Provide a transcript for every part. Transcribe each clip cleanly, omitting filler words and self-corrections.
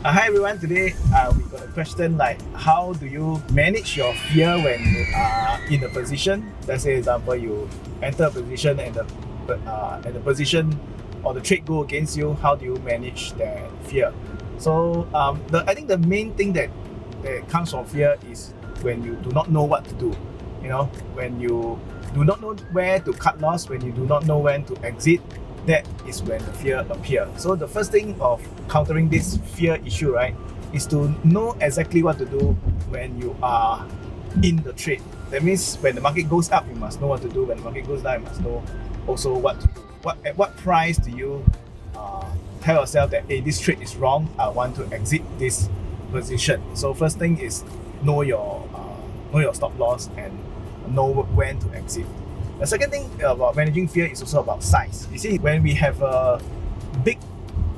Hi everyone, today we got a question like how do you manage your fear when you are in a position? Let's say example you enter a position and the position or the trade go against you, how do you manage that fear? So I think the main thing that comes from fear is when you do not know what to do. You know, when you do not know where to cut loss, when you do not know when to exit, that is when the fear appears. So the first thing of countering this fear issue, right, is to know exactly what to do when you are in the trade. That means when the market goes up, you must know what to do. When the market goes down, you must know also what to do. At what price do you tell yourself that, hey, this trade is wrong, I want to exit this position? So first thing is know your stop loss and know when to exit. The second thing about managing fear is also about size. You see, when we have a big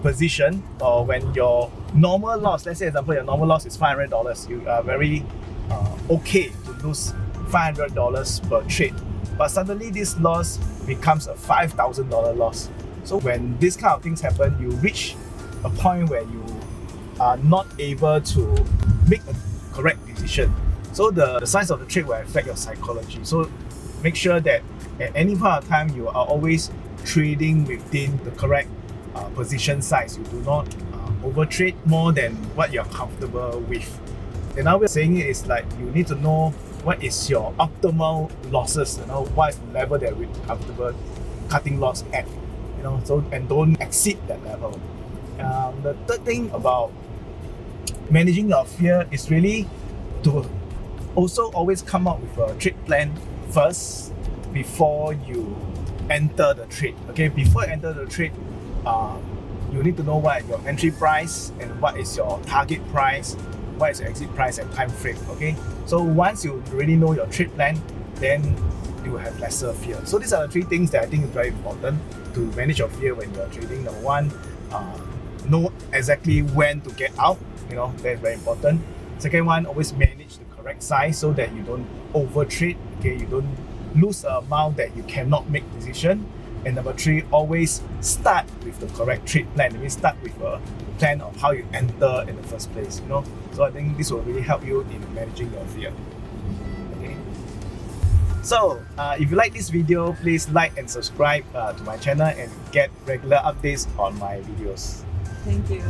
position, or when your normal loss, let's say example your normal loss is $500, you are very okay to lose $500 per trade. But suddenly this loss becomes a $5,000 loss. So when this kind of things happen, you reach a point where you are not able to make a correct decision. So the size of the trade will affect your psychology. So make sure that at any point of time you are always trading within the correct position size. You do not overtrade more than what you're comfortable with. And now we're saying it is like you need to know what is your optimal losses. You know, what is the level that we're comfortable cutting loss at. You know, so and don't exceed that level. The third thing about managing your fear is really to also always come up with a trade plan first before you enter the trade. Okay, before you enter the trade, you need to know what is your entry price and what is your target price, what is your exit price and time frame. Okay, so once you already know your trade plan, then you will have lesser fear. So these are the three things that I think is very important to manage your fear when you are trading. Number one, know exactly when to get out. You know, that is very important. Second one, always manage the correct size so that you don't overtrade. Okay, you don't lose an amount that you cannot make decision. And number three, always start with the correct trade plan. That means start with a plan of how you enter in the first place. You know, so I think this will really help you in managing your fear. Okay. So if you like this video, please like and subscribe to my channel and get regular updates on my videos. Thank you.